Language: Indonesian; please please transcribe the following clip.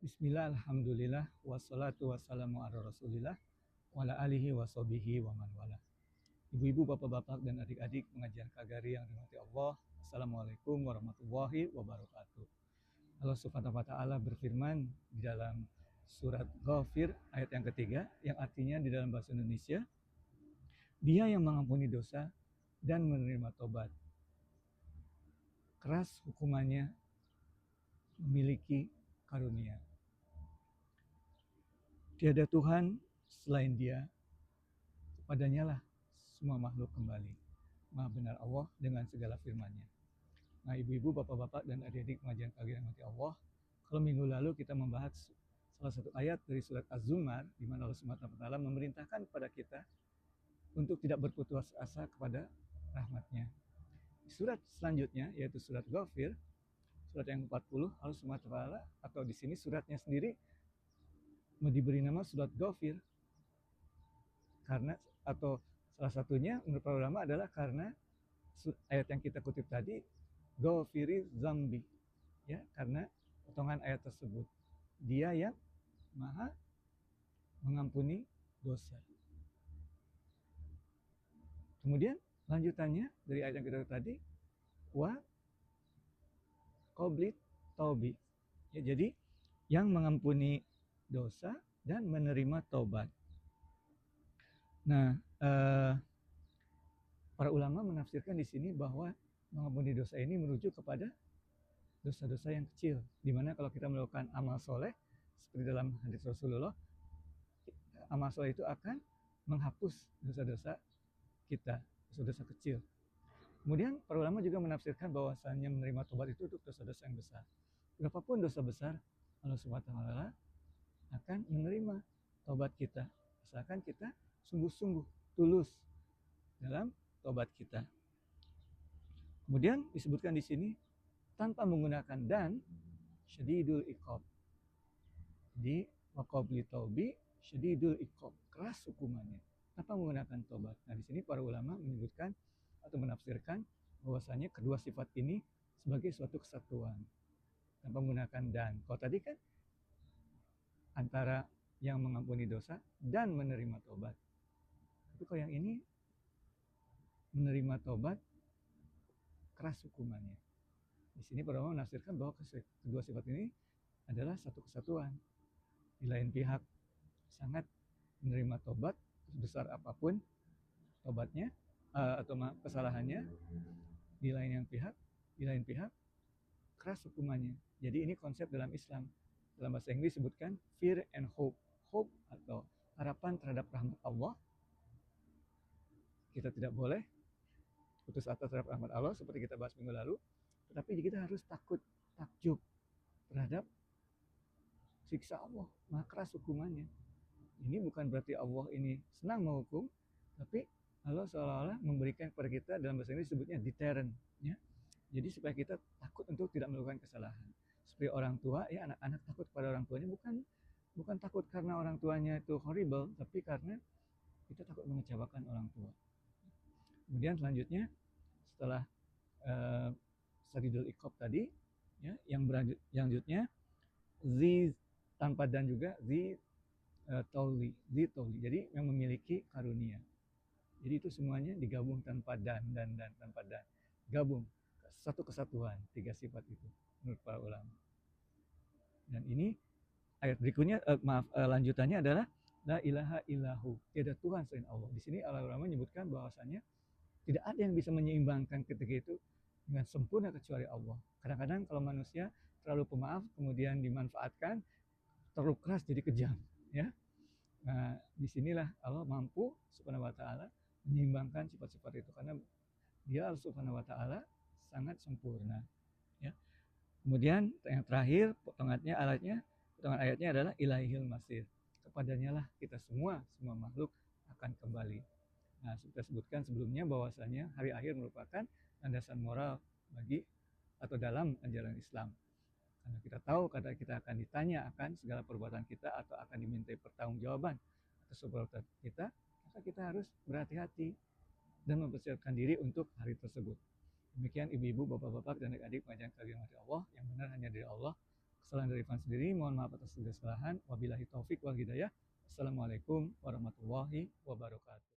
Bismillah, alhamdulillah, wassalatu wassalamu ala rasulillah, wa ala alihi wa sahbihi wa man wala. Ibu-ibu, bapak-bapak, dan adik-adik pengajian Kagari yang dirahmati Allah, Assalamualaikum warahmatullahi wabarakatuh. Allah subhanahu wa ta'ala berfirman di dalam surat Ghafir ayat yang ketiga, yang artinya di dalam bahasa Indonesia, Dia yang mengampuni dosa dan menerima tobat. Keras hukumannya, memiliki karunia. Tiada Tuhan selain Dia, kepadanya lah semua makhluk kembali. Maha benar Allah dengan segala firman-Nya. Nah, ibu-ibu, bapak-bapak, dan adik-adik pengajian Kagari yang dirahmati Allah, kalau minggu lalu kita membahas salah satu ayat dari surat Az-Zumar, di mana Allah SWT memerintahkan kepada kita untuk tidak berputus asa kepada rahmat-Nya. Surat selanjutnya, yaitu surat Ghafir, surat yang ke-40, Allah SWT, atau di sini suratnya sendiri diberi nama surat Ghafir, karena, atau salah satunya menurut para ulama adalah karena ayat yang kita kutip tadi, Ghafiri Zambi, ya, karena potongan ayat tersebut, Dia yang maha mengampuni dosa. Kemudian lanjutannya dari ayat yang kita tadi, wa qablit taubi, ya, jadi yang mengampuni dosa dan menerima taubat. Nah, para ulama menafsirkan di sini bahwa mengampuni dosa ini merujuk kepada dosa-dosa yang kecil, dimana kalau kita melakukan amal soleh seperti dalam hadis Rasulullah, amal soleh itu akan menghapus dosa-dosa kita, dosa-dosa kecil. Kemudian para ulama juga menafsirkan bahwasannya menerima tobat itu untuk dosa-dosa yang besar. Berapapun dosa besar, Allah SWT akan menerima tobat kita, asalkan kita sungguh-sungguh tulus dalam tobat kita. Kemudian disebutkan di sini tanpa menggunakan dan syadidul iqab. Di waqabli taubi syadidul iqab, keras hukumannya, tanpa menggunakan tobat. Nah, di sini para ulama menyebutkan atau menafsirkan bahwasanya kedua sifat ini sebagai suatu kesatuan tanpa menggunakan dan. Kalau tadi kan antara yang mengampuni dosa dan menerima tobat. Tapi kalau yang ini menerima tobat, keras hukumannya. Di sini para ulama menafsirkan bahwa kedua sifat ini adalah satu kesatuan. Di lain pihak sangat menerima tobat sebesar apapun tobatnya atau kesalahannya, di lain pihak keras hukumannya. Jadi ini konsep dalam Islam. Dalam bahasa Inggris disebutkan fear and hope. Hope atau harapan terhadap rahmat Allah. Kita tidak boleh putus asa terhadap rahmat Allah seperti kita bahas minggu lalu, tetapi kita harus takjub terhadap siksa Allah, maha keras hukumannya. Ini bukan berarti Allah ini senang menghukum, tapi Allah seolah-olah memberikan kepada kita, dalam bahasa Inggris disebutnya deterrent, ya. Jadi supaya kita takut untuk tidak melakukan kesalahan. Seperti orang tua, ya, anak-anak takut kepada orang tuanya bukan takut karena orang tuanya itu horrible, tapi karena kita takut mengecewakan orang tua. Kemudian selanjutnya setelah sadidul iqab tadi, ya, yang selanjutnya zi tanpa dan juga zi tauli, jadi yang memiliki karunia. Jadi itu semuanya digabung tanpa dan tanpa dan, gabung satu kesatuan, tiga sifat itu menurut para ulama. Dan ini ayat berikutnya, lanjutannya adalah la ilaha illahu, tiada Tuhan selain Allah. Di sini ulama menyebutkan bahwasanya tidak ada yang bisa menyeimbangkan ketika itu dengan sempurna kecuali Allah. Kadang-kadang kalau manusia terlalu pemaaf kemudian dimanfaatkan, terlalu keras jadi kejam, ya. Nah, disinilah Allah mampu subhanahu wa ta'ala menyeimbangkan sifat-sifat itu, karena Dia subhanahu wa ta'ala sangat sempurna, ya. Kemudian yang terakhir potongan ayatnya adalah ilaihil masir, kepadanya lah kita semua makhluk akan kembali. Nah, kita sebutkan sebelumnya bahwasanya hari akhir merupakan landasan moral bagi atau dalam ajaran Islam. Karena kita tahu kadang kita akan ditanya akan segala perbuatan kita atau akan dimintai pertanggungjawaban atas perbuatan kita, maka kita harus berhati-hati dan mempersiapkan diri untuk hari tersebut. Demikian ibu-ibu, bapak-bapak, dan adik-adik pengajian Kagari Allah, yang benar hanya dari Allah. Kesalahan dari Ivan sendiri, mohon maaf atas segala kesalahan. Wabillahi taufik wal hidayah. Assalamualaikum warahmatullahi wabarakatuh.